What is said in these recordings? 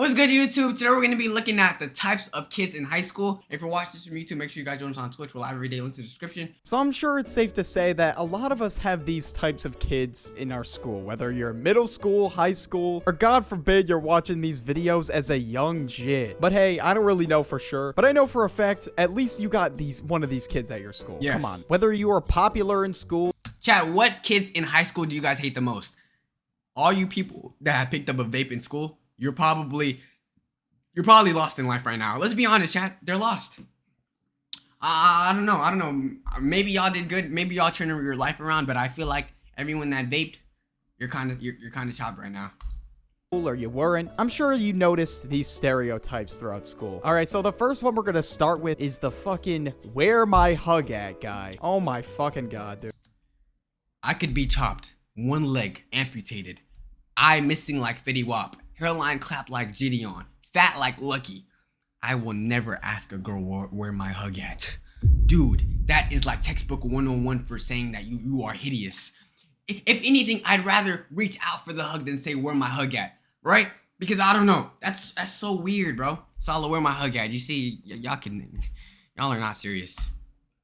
What's good, YouTube? Today we're going to be looking at the types of kids in high school. If you're watching this from YouTube, make sure you guys join us on Twitch. We're live every day. Links in the description. So I'm sure it's safe to say that a lot of us have these types of kids in our school, whether you're in middle school, high school, or God forbid you're watching these videos as a young jit. But hey, I don't really know for sure, but I know for a fact, at least you got one of these kids at your school. Yes. Come on. Whether you are popular in school. Chat, what kids in high school do you guys hate the most? All you people that have picked up a vape in school, you're probably lost in life right now. Let's be honest, chat. They're lost. I don't know. Maybe y'all did good. Maybe y'all turned your life around. But I feel like everyone that vaped, you're kind of chopped right now. Or you weren't. I'm sure you noticed these stereotypes throughout school. All right, so the first one we're gonna start with is the fucking "where my hug at" guy. Oh my fucking god, dude. I could be chopped, one leg amputated, eye missing like Fetty Wap, hairline clapped like Gideon, fat like Lucky. I will never ask a girl where my hug at. Dude, that is like textbook 101 for saying that you are hideous. If anything, I'd rather reach out for the hug than say where my hug at, right? Because I don't know. That's so weird, bro. Sala, where my hug at? You see, y'all are not serious.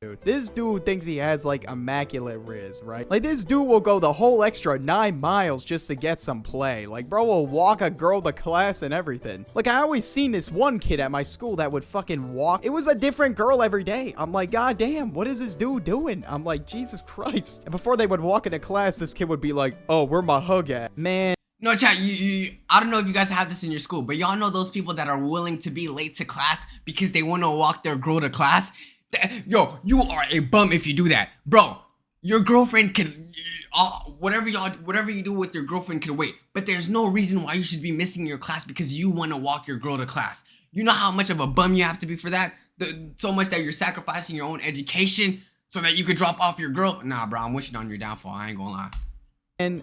Dude, this dude thinks he has like immaculate riz, right? Like this dude will go the whole extra 9 miles just to get some play. Like bro will walk a girl to class and everything. Like I always seen this one kid at my school that would fucking walk. It was a different girl every day. I'm like, god damn, what is this dude doing? I'm like, Jesus Christ. And before they would walk into class, this kid would be like, oh, where my hug at? Man. No, chat, I don't know if you guys have this in your school, but y'all know those people that are willing to be late to class because they want to walk their girl to class? Yo, you are a bum if you do that. Bro, your girlfriend can, whatever you do with your girlfriend can wait. But there's no reason why you should be missing your class because you want to walk your girl to class. You know how much of a bum you have to be for that? So much that you're sacrificing your own education so that you could drop off your girl? Nah, bro, I'm wishing on your downfall. I ain't gonna lie. And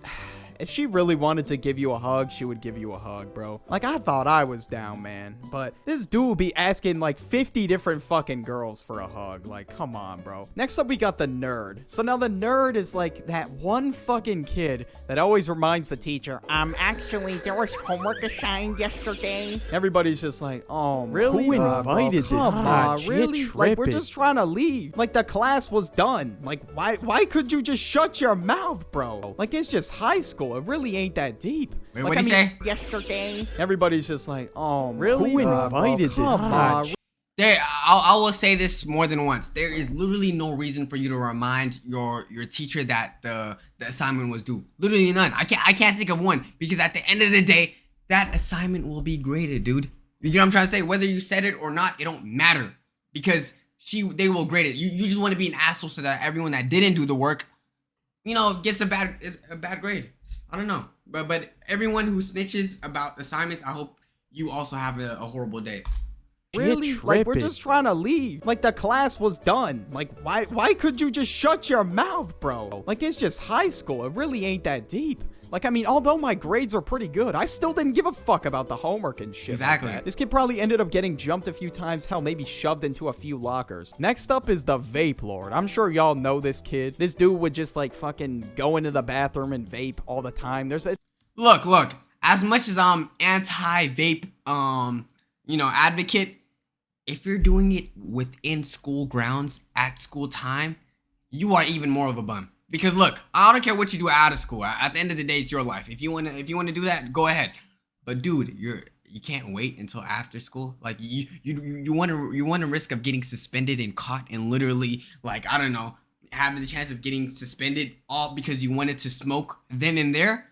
if she really wanted to give you a hug, she would give you a hug, bro. Like, I thought I was down, man. But this dude would be asking, like, 50 different fucking girls for a hug. Like, come on, bro. Next up, we got the nerd. So now the nerd is, like, that one fucking kid that always reminds the teacher, actually, there was homework assigned yesterday. Everybody's just like, oh, really? Who invited this guy? Really? Like, we're just trying to leave. Like, the class was done. Like, why could you just shut your mouth, bro? Like, it's just high school. It really ain't that deep. Wait, like, what'd you say? Yesterday. Everybody's just like, oh, really? Who invited this guy? I will say this more than once. There is literally no reason for you to remind your teacher that the assignment was due. Literally none. I can't think of one because at the end of the day, that assignment will be graded, dude. You know what I'm trying to say? Whether you said it or not, it don't matter because they will grade it. You just want to be an asshole so that everyone that didn't do the work, gets a bad grade. I don't know, but everyone who snitches about assignments, I hope you also have a horrible day. Really? Like, we're just trying to leave. Like, the class was done. Like, why could you just shut your mouth, bro? Like, it's just high school. It really ain't that deep. Like, I mean, although my grades are pretty good, I still didn't give a fuck about the homework and shit. Exactly. Like that. This kid probably ended up getting jumped a few times, hell, maybe shoved into a few lockers. Next up is the vape lord. I'm sure y'all know this kid. This dude would just, like, fucking go into the bathroom and vape all the time. Look. As much as I'm anti-vape, advocate, if you're doing it within school grounds at school time, you are even more of a bum. Because look, I don't care what you do out of school. At the end of the day, it's your life. If you wanna do that, go ahead. But dude, you can't wait until after school. Like you wanna risk of getting suspended and caught and literally, like, I don't know, having the chance of getting suspended all because you wanted to smoke then and there.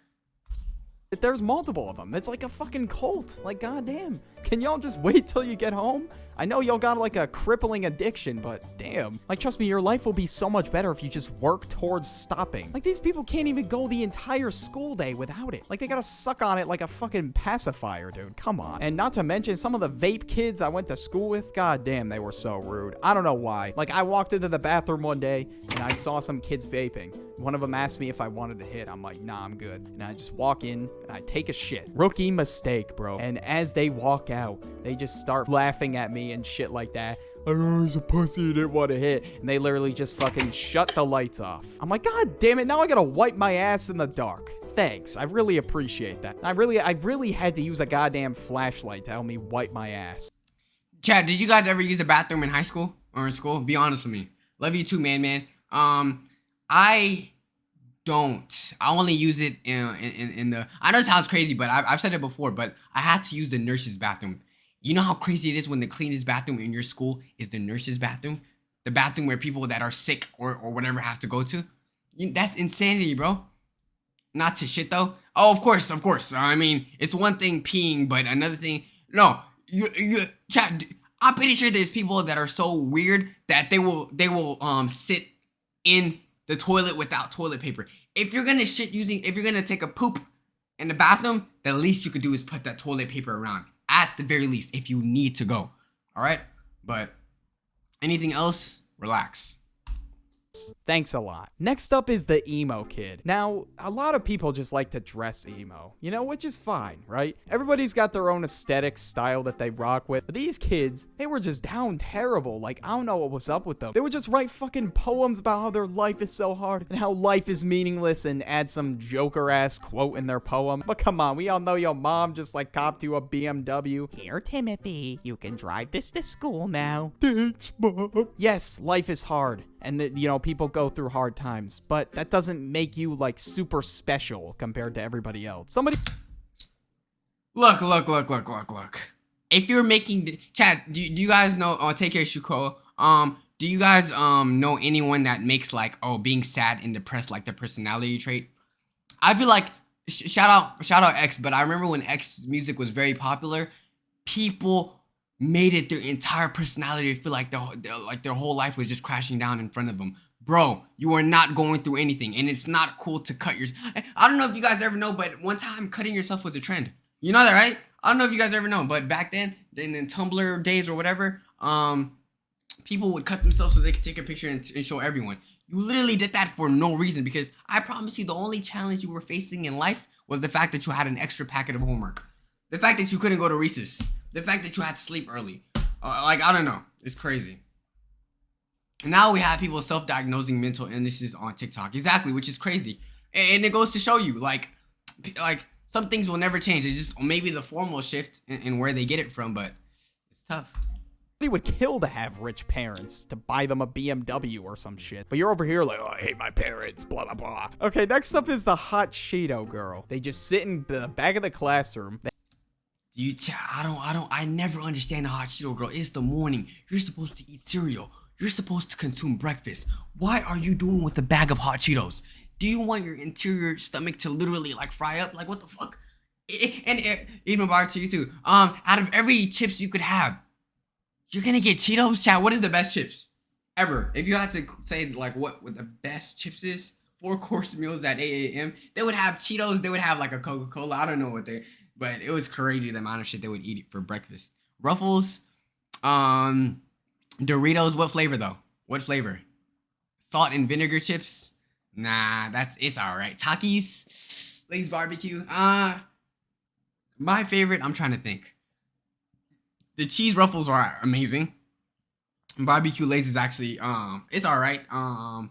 There's multiple of them. It's like a fucking cult. Like, goddamn. Can y'all just wait till you get home? I know y'all got like a crippling addiction, but damn. Like, trust me, your life will be so much better if you just work towards stopping. Like, these people can't even go the entire school day without it. Like, they gotta suck on it like a fucking pacifier, dude. Come on. And not to mention, some of the vape kids I went to school with, god damn, they were so rude. I don't know why. Like, I walked into the bathroom one day, and I saw some kids vaping. One of them asked me if I wanted to hit. I'm like, nah, I'm good. And I just walk in, and I take a shit. Rookie mistake, bro. And as they walk out, they just start laughing at me and shit like that. Oh, he's a pussy, didn't want to hit. And they literally just fucking shut the lights off. I'm like, god damn it, now I gotta wipe my ass in the dark. thanks. I really appreciate that. I really had to use a goddamn flashlight to help me wipe my ass. Chad, did you guys ever use the bathroom in high school or in school? Be honest with me. Love you too, man. I don't. I only use it in the. I know it sounds crazy, but I've said it before. But I had to use the nurse's bathroom. You know how crazy it is when the cleanest bathroom in your school is the nurse's bathroom, the bathroom where people that are sick or whatever have to go to. That's insanity, bro. Not to shit though. Oh, of course. I mean, it's one thing peeing, but another thing. No, Chad. I'm pretty sure there's people that are so weird that they will sit in the toilet without toilet paper. If you're gonna take a poop in the bathroom, the least you could do is put that toilet paper around. At the very least, if you need to go. All right, but anything else, relax. Thanks a lot. Next up is the emo kid. Now, a lot of people just like to dress emo, you know, which is fine, right? Everybody's got their own aesthetic style that they rock with. But these kids, they were just down terrible. Like, I don't know what was up with them. They would just write fucking poems about how their life is so hard and how life is meaningless and add some Joker-ass quote in their poem. But come on, we all know your mom just like copped you a BMW. Here, Timothy, you can drive this to school now. Thanks, Mom. Yes, life is hard. And, you know, people go through hard times, but that doesn't make you, like, super special compared to everybody else. Somebody... Look. If you're making... Chad, do you guys know... take care, Shuko. Do you guys, know anyone that makes, like, being sad and depressed, like, the personality trait? I feel like... Shout out X, but I remember when X music was very popular, people... made it their entire personality to feel like their whole life was just crashing down in front of them. Bro, you are not going through anything, and it's not cool to cut your... I don't know if you guys ever know, but one time cutting yourself was a trend. You know that, right? I don't know if you guys ever know, but back then, in Tumblr days or whatever, people would cut themselves so they could take a picture and show everyone. You literally did that for no reason, because I promise you the only challenge you were facing in life was the fact that you had an extra packet of homework. The fact that you couldn't go to recess. The fact that you had to sleep early. I don't know. It's crazy. And now we have people self-diagnosing mental illnesses on TikTok. Exactly, which is crazy. And it goes to show you, like some things will never change. It's just maybe the form will shift in where they get it from, but it's tough. He would kill to have rich parents to buy them a BMW or some shit. But you're over here like, oh, I hate my parents, blah, blah, blah. Okay, next up is the hot Cheeto girl. They just sit in the back of the classroom. I never understand the hot Cheeto girl. It's the morning. You're supposed to eat cereal. You're supposed to consume breakfast. What are you doing with a bag of hot Cheetos? Do you want your interior stomach to literally like fry up? Like what the fuck? And even back to you too. Out of every chips you could have, you're gonna get Cheetos? Chat, what is the best chips ever? If you had to say like what the best chips is, 4-course meals at 8 a.m., they would have Cheetos, they would have like a Coca-Cola. I don't know what they... But it was crazy the amount of shit they would eat for breakfast. Ruffles, Doritos. What flavor though? What flavor? Salt and vinegar chips? Nah, it's all right. Takis, Lay's barbecue. My favorite. I'm trying to think. The cheese Ruffles are amazing. Barbecue Lay's is actually it's all right. I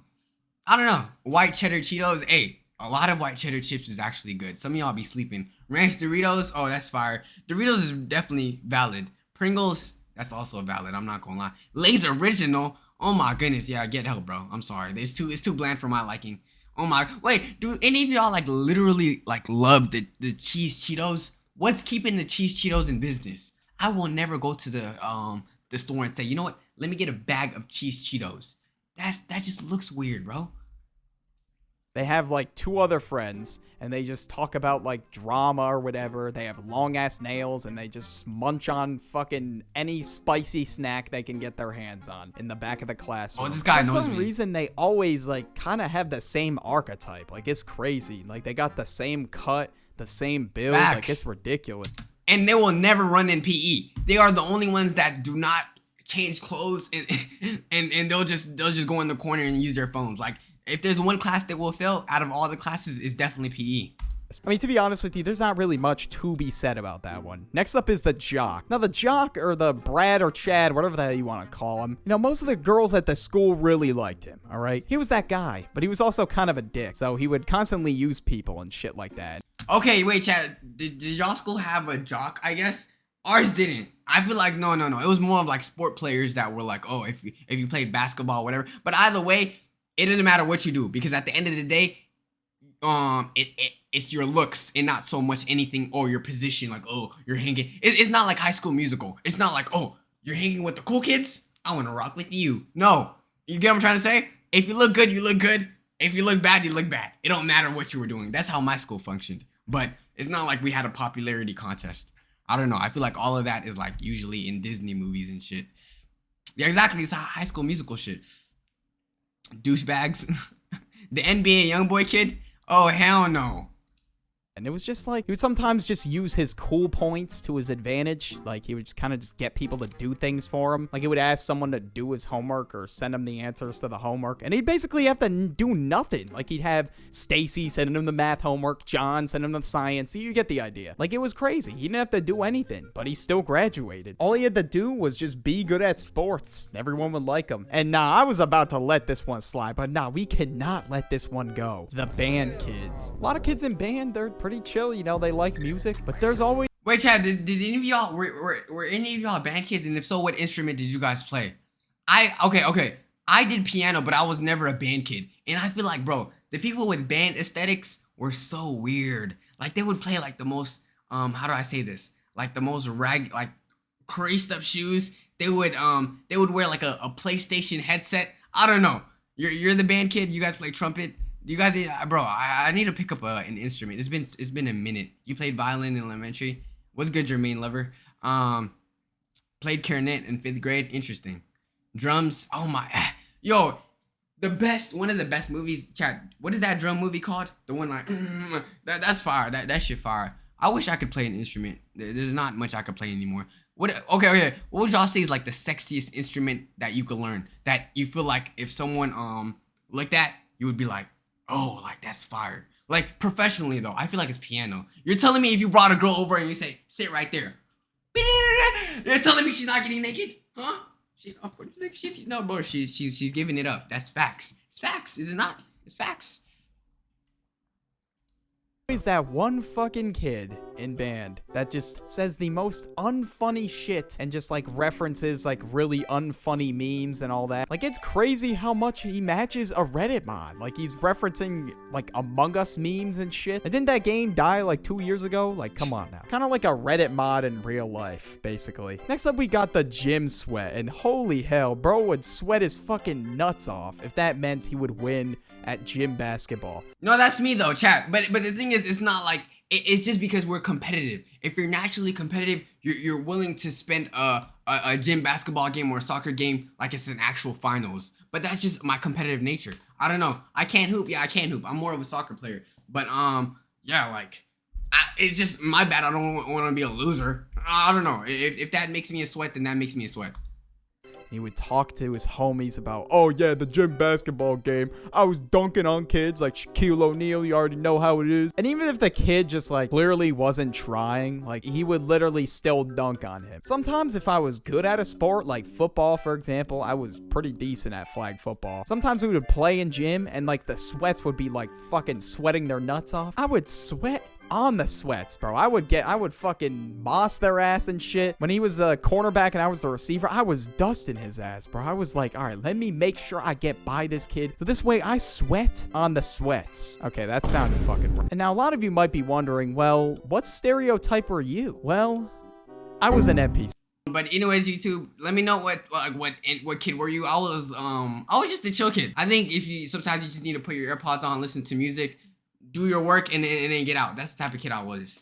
don't know. White cheddar Cheetos. Hey, a lot of white cheddar chips is actually good. Some of y'all be sleeping. Ranch Doritos, oh, that's fire. Doritos is definitely valid. Pringles, that's also valid. I'm not gonna lie. Lay's original, oh my goodness, yeah, get help, bro. I'm sorry. It's too bland for my liking. Oh my, wait, do any of y'all like literally like love the cheese Cheetos? What's keeping the cheese Cheetos in business? I will never go to the store and say, you know what? Let me get a bag of cheese Cheetos. That just looks weird, bro. They have like 2 other friends and they just talk about like drama or whatever. They have long ass nails and they just munch on fucking any spicy snack they can get their hands on in the back of the classroom. Oh, this guy knows me. For some reason, they always like kind of have the same archetype. Like it's crazy. Like they got the same cut, the same build. Facts. Like it's ridiculous. And they will never run in PE. They are the only ones that do not change clothes and they'll just go in the corner and use their phones. Like, if there's one class that will fail out of all the classes, it's definitely PE. this. I mean, to be honest with you, there's not really much to be said about that one. Next up is the jock. Now, the jock, or the Brad or Chad, whatever the hell you want to call him, you know, most of the girls at the school really liked him, all right? He was that guy, but he was also kind of a dick, so he would constantly use people and shit like that. Okay, wait, Chad. Did y'all school have a jock, I guess? Ours didn't. I feel like no. It was more of like sport players that were like, oh, if you played basketball, whatever. But either way, it doesn't matter what you do, because at the end of the day, it's your looks and not so much anything or your position. Like, oh, you're hanging. It's not like High School Musical. It's not like, oh, you're hanging with the cool kids. I want to rock with you. No, you get what I'm trying to say? If you look good, you look good. If you look bad, you look bad. It don't matter what you were doing. That's how my school functioned. But it's not like we had a popularity contest. I don't know. I feel like all of that is like usually in Disney movies and shit. Yeah, exactly. It's High School Musical shit. Douchebags. The NBA YoungBoy kid. Oh, hell no. And it was just like, he would sometimes just use his cool points to his advantage. Like, he would just kind of just get people to do things for him. Like, he would ask someone to do his homework or send him the answers to the homework. And he'd basically have to do nothing. Like, he'd have Stacy sending him the math homework, John sending him the science. You get the idea. Like, it was crazy. He didn't have to do anything, but he still graduated. All he had to do was just be good at sports. Everyone would like him. And nah, I was about to let this one slide, but nah, we cannot let this one go. The band kids. A lot of kids in band, they're pretty chill, you know, they like music, but there's always... Wait, Chad, did any of y'all, were any of y'all band kids? And if so, what instrument did you guys play? Okay. I did piano, but I was never a band kid. And I feel like, bro, the people with band aesthetics were so weird. Like, they would play like the most, how do I say this? Like the most like creased up shoes. They would wear like a PlayStation headset. I don't know. You're the band kid. You guys play trumpet. You guys, bro, I need to pick up an instrument. It's been a minute. You played violin in elementary. What's good, Jermaine Lover? Played clarinet in 5th grade. Interesting. Drums. Oh my, yo, one of the best movies. Chad, what is that drum movie called? The one like that's fire. That shit fire. I wish I could play an instrument. There's not much I could play anymore. Okay. What would y'all say is like the sexiest instrument that you could learn? That you feel like if someone looked at, you would be like, oh, like that's fire. Like professionally though, I feel like it's piano. You're telling me if you brought a girl over and you say, sit right there. You're telling me she's not getting naked? Huh? Of course, no, bro, she's giving it up. That's facts. It's facts, is it not? It's facts. Is that one fucking kid in band that just says the most unfunny shit and just like references like really unfunny memes and all that. Like, it's crazy how much he matches a Reddit mod. Like, he's referencing like Among Us memes and shit. And didn't that game die like 2 years ago? Like, come on now. Kind of like a Reddit mod in real life, basically. Next up, we got the gym sweat. And holy hell, bro would sweat his fucking nuts off if that meant he would win at gym basketball. No, that's me though, chat. But the thing is, it's not like it's just because we're competitive. If you're naturally competitive, you're willing to spend a gym basketball game or a soccer game like it's an actual finals. But that's just my competitive nature. I don't know. I can't hoop. Yeah, I can't hoop. I'm more of a soccer player. But yeah, like it's just my bad. I don't want to be a loser. I don't know. If that makes me a sweat, then that makes me a sweat. He would talk to his homies about, oh yeah, the gym basketball game. I was dunking on kids like Shaquille O'Neal. You already know how it is. And even if the kid just like clearly wasn't trying, like he would literally still dunk on him. Sometimes if I was good at a sport, like football, for example, I was pretty decent at flag football. Sometimes we would play in gym and like the sweats would be like fucking sweating their nuts off. I would sweat on the sweats, bro. I would fucking moss their ass and shit. When he was the cornerback and I was the receiver, I was dusting his ass, bro. I was like, all right, let me make sure I get by this kid. So this way I sweat on the sweats. Okay, that sounded fucking right. And now a lot of you might be wondering, well, what stereotype were you? Well, I was an NPC. But anyways, YouTube, let me know what kid were you? I was just a chill kid. I think sometimes you just need to put your AirPods on, listen to music, do your work, and then get out. That's the type of kid I was.